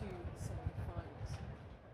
two semi-finals. First one. Let's take a look at it. Semi-final unfolded. Friday night, the start of the weekend. The weather is glorious. It's also the start of the finals. Garros, good evening from the French capital. With us as always.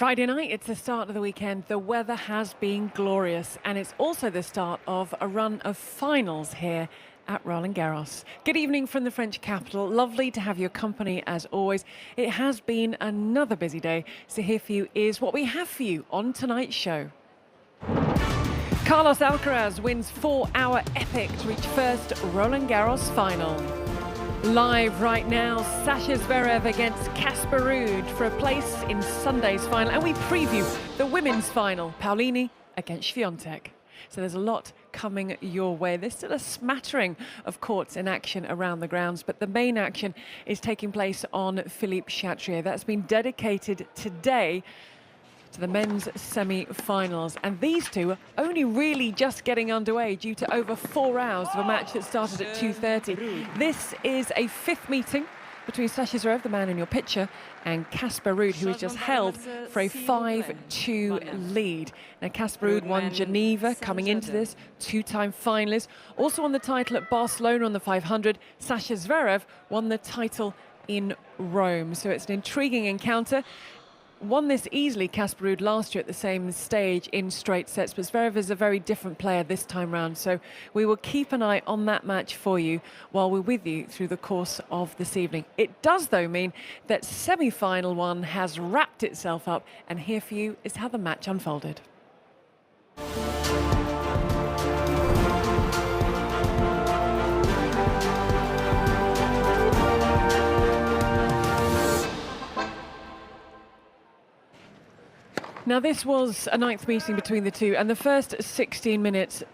Friday night, it's the start of the weekend. The weather has been glorious, and it's also the start of a run of finals here at Roland-Garros. Good evening from the French capital. Lovely to have your company as always. It has been another busy day, so here for you is what we have for you on tonight's show. Carlos Alcaraz wins 4-hour epic to reach first Roland-Garros final. Live right now, Sasha Zverev against Casper Ruud for a place in Sunday's final. And we preview the women's final, Paulini against Swiatek. So there's a lot coming your way. There's still a smattering of courts in action around the grounds, but the main action is taking place on Philippe Chatrier. That's been dedicated today to the men's semi-finals, and these two are only really just getting underway due to over 4 hours of a match that started at 2:30. This is a fifth meeting between Sasha Zverev, the man in your picture, and Casper Ruud, who has just held for a 5-2 lead. Now, Casper Ruud won Geneva coming into this, two-time finalist. Also won the title at Barcelona on the 500. Sasha Zverev won the title in Rome. So it's an intriguing encounter. Won this easily, Casper Ruud, last year at the same stage in straight sets, but Zverev is a very different player this time round, so we will keep an eye on that match for you while we're with you through the course of this evening. It does, though, mean that semi-final one has wrapped itself up, and here for you is how the match unfolded. Now, this was a ninth meeting between the two, and the first 16 minutes,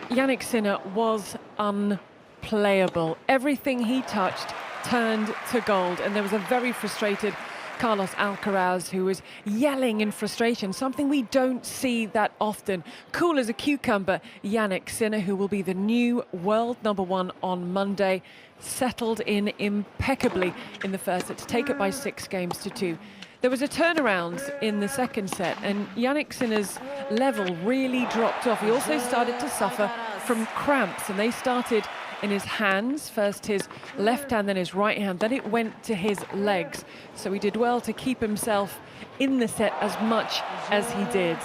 Jannik Sinner was unplayable. Everything he touched turned to gold, and there was a very frustrated Carlos Alcaraz who was yelling in frustration, something we don't see that often. Cool as a cucumber, Jannik Sinner, who will be the new world #1 on Monday, settled in impeccably in the first set to take it by 6-2. There was a turnaround in the second set, and Jannik Sinner's level really dropped off. He also started to suffer from cramps, and they started in his hands, first his left hand, then his right hand, then it went to his legs. So he did well to keep himself in the set as much as he did.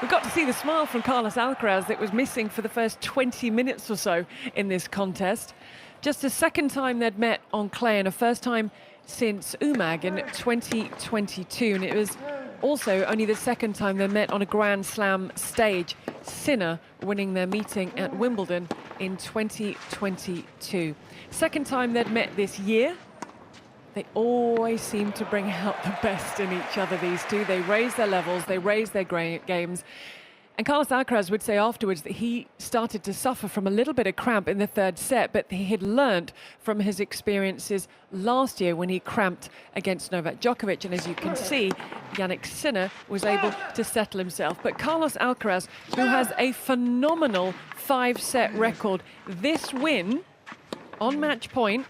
We got to see the smile from Carlos Alcaraz that was missing for the first 20 minutes or so in this contest. Just the second time they'd met on clay, and a first time since Umag in 2022, and it was also only the second time they met on a Grand Slam stage, Sinner winning their meeting at Wimbledon in 2022. Second time they'd met this year. They always seem to bring out the best in each other, these two. They raise their levels, they raise their games. And Carlos Alcaraz would say afterwards that he started to suffer from a little bit of cramp in the third set, but he had learnt from his experiences last year when he cramped against Novak Djokovic. And as you can see, Jannik Sinner was able to settle himself. But Carlos Alcaraz, who has a phenomenal 5-set record, this win on match point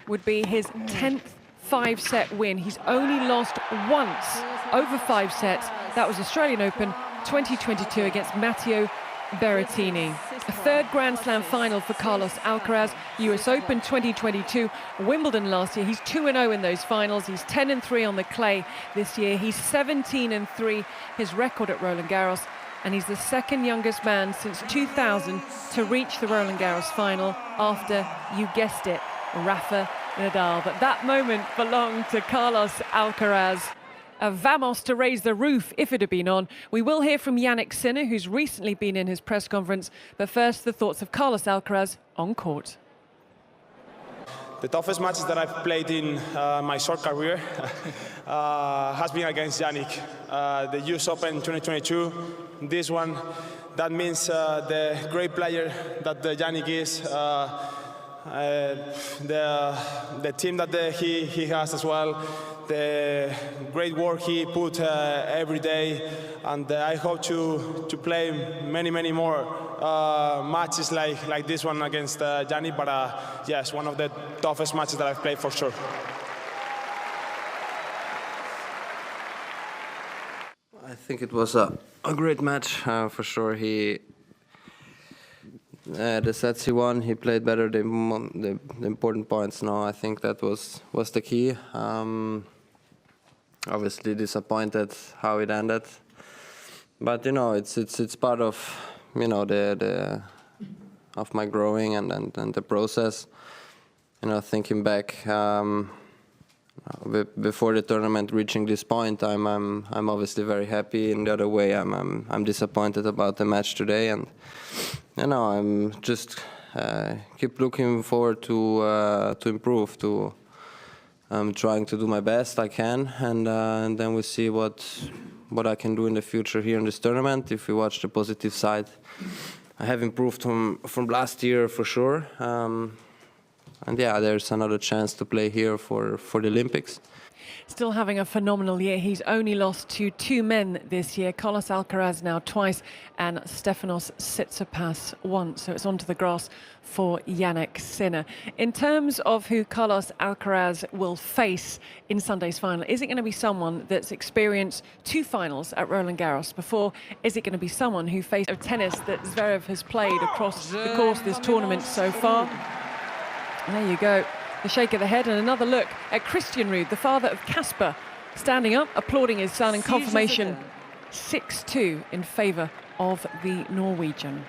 would be his 10th 5-set win. He's only lost once over 5 sets. That was Australian Open 2022 against Matteo Berrettini. A third Grand Slam final for Carlos Alcaraz. US Open 2022, Wimbledon last year. He's 2-0 in those finals. He's 10-3 on the clay this year. He's 17-3, his record at Roland-Garros. And he's the second youngest man since 2000 to reach the Roland-Garros final after, you guessed it, Rafa Nadal. But that moment belonged to Carlos Alcaraz. A vamos to raise the roof if it had been on. We will hear from Jannik Sinner, who's recently been in his press conference. But first, the thoughts of Carlos Alcaraz on court. The toughest matches that I've played in my short career has been against Jannik. The US Open 2022, this one, that means the great player that Jannik is, the team that he has as well, the great work he put every day, and I hope to play many more matches like this one against Jannik. But yes, one of the toughest matches that I've played for sure. I think it was a great match for sure. The sets he won, he played better the important points. No, I think that was the key. Obviously disappointed how it ended, but you know it's part of the of my growing and the process. You know, thinking back before the tournament, reaching this point, I'm obviously very happy. In the other way, I'm disappointed about the match today, and you know I'm just keep looking forward to improve, I'm trying to do my best I can, and then we'll see what what I can do in the future here in this tournament. If you watch the positive side, I have improved from last year for sure. And yeah, there's another chance to play here for the Olympics. Still having a phenomenal year. He's only lost to 2 men this year. Carlos Alcaraz now twice and Stefanos Tsitsipas once. So it's onto the grass for Jannik Sinner. In terms of who Carlos Alcaraz will face in Sunday's final, is it going to be someone that's experienced 2 finals at Roland-Garros before? Is it going to be someone who faced a tennis that Zverev has played across the course of this tournament so far? And there you go. The shake of the head and another look at Christian Ruud, the father of Casper, standing up, applauding his son in confirmation. 6-2 in favour of the Norwegian.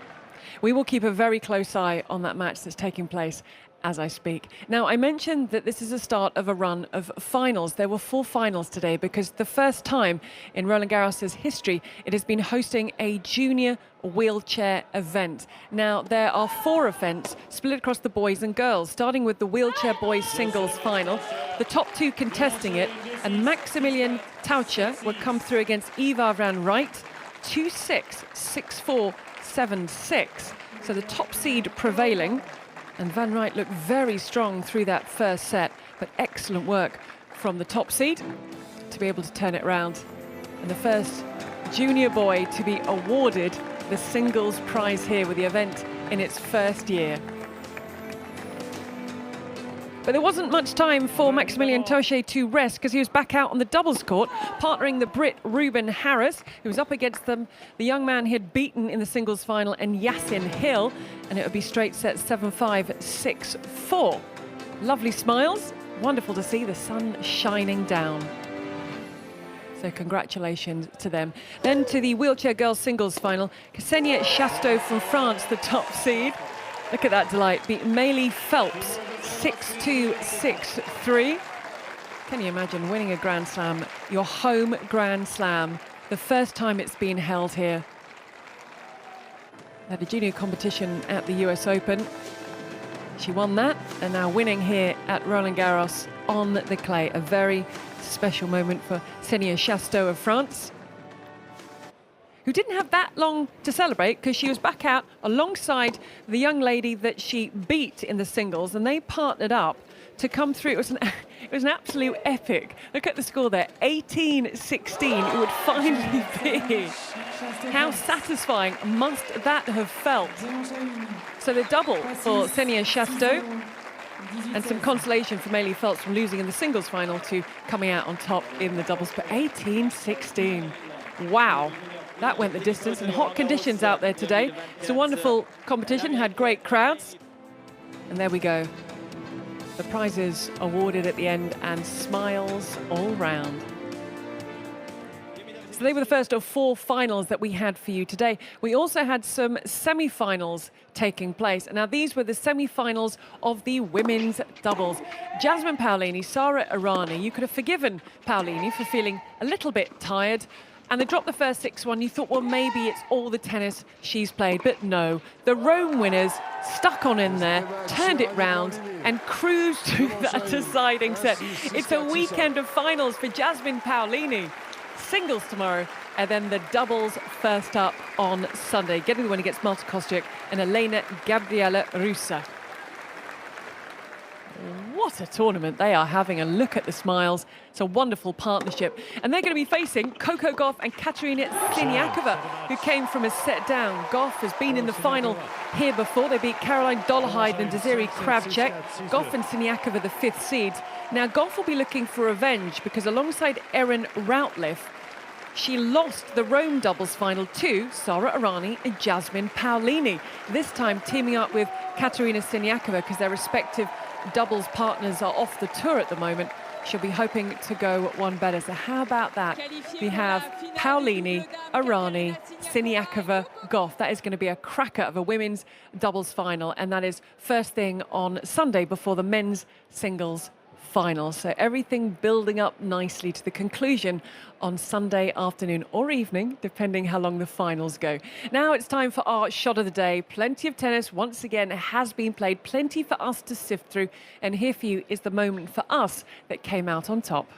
We will keep a very close eye on that match that's taking place as I speak. Now, I mentioned that this is the start of a run of finals. There were 4 finals today because the first time in Roland-Garros' history it has been hosting a junior wheelchair event. Now, there are 4 events split across the boys and girls, starting with the wheelchair boys singles final, the top 2 contesting it, and Maximilian Taucher will come through against Ivar van Reit, 2-6, 6-4, 7-6. So the top seed prevailing. And Van Reit looked very strong through that first set, but excellent work from the top seed to be able to turn it round. And the first junior boy to be awarded the singles prize here with the event in its first year. But there wasn't much time for Maximilian Taucher to rest because he was back out on the doubles court, partnering the Brit Ruben Harris, who was up against them, the young man he had beaten in the singles final, and Yassin Hill, and it would be straight set 7-5, 6-4. Lovely smiles, wonderful to see the sun shining down. So congratulations to them. Then to the wheelchair girls singles final, Ksenia Chasteau from France, the top seed. Look at that delight, beat Maylee Phelps 6-2, 6-3. Can you imagine winning a Grand Slam, your home Grand Slam, the first time it's been held here? Had a junior competition at the US Open. She won that, and now winning here at Roland-Garros on the clay. A very special moment for Ksenia Chasteau of France, who didn't have that long to celebrate because she was back out alongside the young lady that she beat in the singles, and they partnered up to come through. It was an absolute epic. Look at the score there, 18-16. It would finally be. How satisfying must that have felt? So the double for Ksenia Chasteau, and some consolation for Maylee Phelps from losing in the singles final to coming out on top in the doubles. But 18-16, wow. That went the distance, and hot conditions out there today. It's a wonderful competition, had great crowds. And there we go. The prizes awarded at the end, and smiles all round. So they were the first of 4 finals that we had for you today. We also had some semi-finals taking place. Now, these were the semi-finals of the women's doubles. Jasmine Paolini, Sara Errani. You could have forgiven Paolini for feeling a little bit tired. And they dropped the first 6-1. You thought, well, maybe it's all the tennis she's played. But no, the Rome winners stuck on in there, turned it round, and cruised through that deciding set. It's a weekend of finals for Jasmine Paolini. Singles tomorrow, and then the doubles first up on Sunday. Getting the win against Marta Kostyuk and Elena Gabriela Rusa. What a tournament they are having, and look at the smiles. It's a wonderful partnership. And they're going to be facing Coco Gauff and Katerina Siniakova, who came from a set down. Gauff has been in the final here before. They beat Caroline Dolehide and Desiree Kravchuk. Gauff and Siniakova, the 5th seeds. Now, Gauff will be looking for revenge because alongside Erin Routliffe, she lost the Rome doubles final to Sara Errani and Jasmine Paolini. This time teaming up with Katerina Siniakova because their respective doubles partners are off the tour at the moment. She'll be hoping to go one better. So how about that? We have Paolini, Errani, Siniakova, Gauff. That is going to be a cracker of a women's doubles final, and that is first thing on Sunday before the men's singles final. So everything building up nicely to the conclusion on Sunday afternoon or evening, depending how long the finals go. Now it's time for our shot of the day. Plenty of tennis once again has been played, plenty for us to sift through, and here for you is the moment for us that came out on top.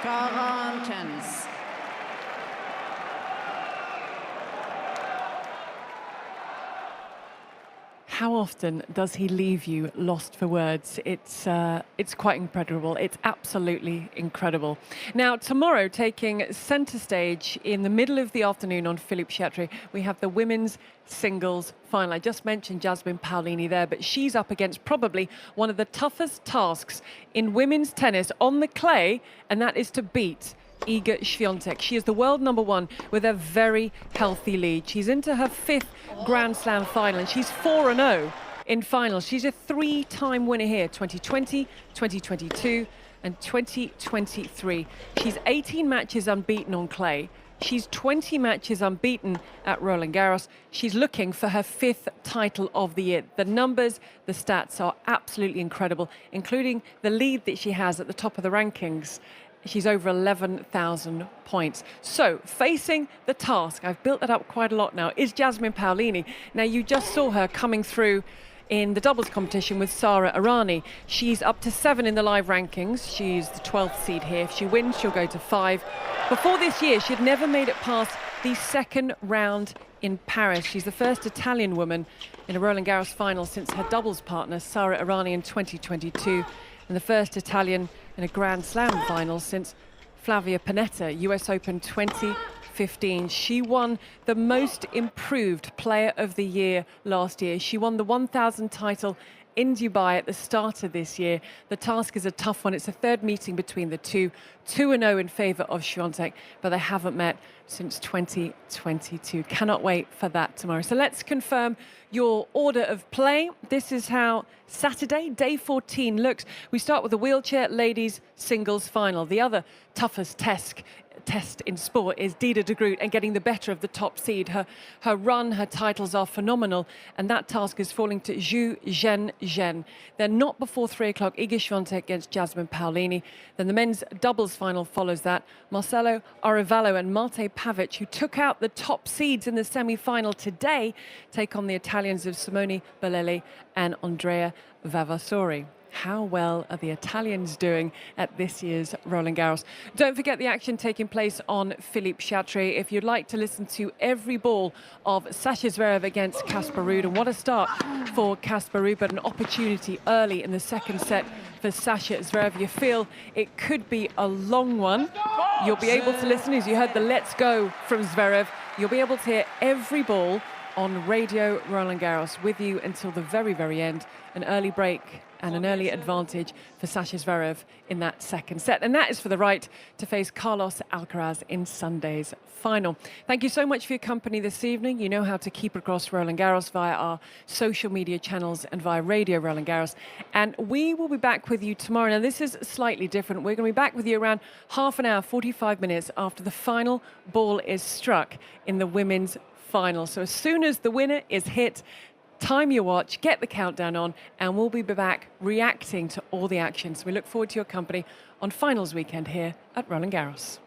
Quarantens. How often does he leave you lost for words? It's quite incredible. It's absolutely incredible. Now, tomorrow, taking centre stage in the middle of the afternoon on Philippe Chatrier, we have the women's singles final. I just mentioned Jasmine Paolini there, but she's up against probably one of the toughest tasks in women's tennis on the clay, and that is to beat Iga Świątek. She is the world number one with a very healthy lead. She's into her 5th Grand Slam final and she's 4-0 in finals. She's a 3-time winner here, 2020, 2022 and 2023. She's 18 matches unbeaten on clay. She's 20 matches unbeaten at Roland-Garros. She's looking for her 5th title of the year. The numbers, the stats are absolutely incredible, including the lead that she has at the top of the rankings. She's over 11,000 points. So, facing the task, I've built that up quite a lot now, is Jasmine Paolini. Now, you just saw her coming through in the doubles competition with Sara Errani. She's up to 7 in the live rankings. She's the 12th seed here. If she wins, she'll go to 5. Before this year, she'd never made it past the 2nd round in Paris. She's the first Italian woman in a Roland-Garros final since her doubles partner, Sara Errani, in 2022. And the first Italian in a Grand Slam final since Flavia Pennetta, US Open 2015. She won the Most Improved Player of the Year last year. She won the 1,000 title in Dubai at the start of this year. The task is a tough one. It's a 3rd meeting between the two. 2-0 in favour of Świątek, but they haven't met since 2022. Cannot wait for that tomorrow. So let's confirm your order of play. This is how Saturday, day 14 looks. We start with the wheelchair ladies singles final. The other toughest test in sport is Dida de Groot and getting the better of the top seed. Her run, her titles are phenomenal, and that task is falling to Zhu Zhen. Then not before 3 o'clock, Iga Świątek against Jasmine Paolini. Then the men's doubles final follows that. Marcelo Arevalo and Mate Pavic, who took out the top seeds in the semi-final today, take on the Italians of Simone Bolelli and Andrea Vavassori. How well are the Italians doing at this year's Roland-Garros? Don't forget the action taking place on Philippe Chatrier. If you'd like to listen to every ball of Sasha Zverev against Casper Ruud, and what a start for Casper Ruud, but an opportunity early in the 2nd set for Sasha Zverev. You feel it could be a long one. You'll be able to listen, as you heard the let's go from Zverev, you'll be able to hear every ball on Radio Roland-Garros with you until the very, very end. An early break and an early advantage for Sasha Zverev in that 2nd set. And that is for the right to face Carlos Alcaraz in Sunday's final. Thank you so much for your company this evening. You know how to keep across Roland-Garros via our social media channels and via Radio Roland-Garros. And we will be back with you tomorrow. Now, this is slightly different. We're going to be back with you around half an hour, 45 minutes after the final ball is struck in the women's final. So as soon as the winner is hit, time your watch, get the countdown on, and we'll be back reacting to all the action. So we look forward to your company on finals weekend here at Roland-Garros.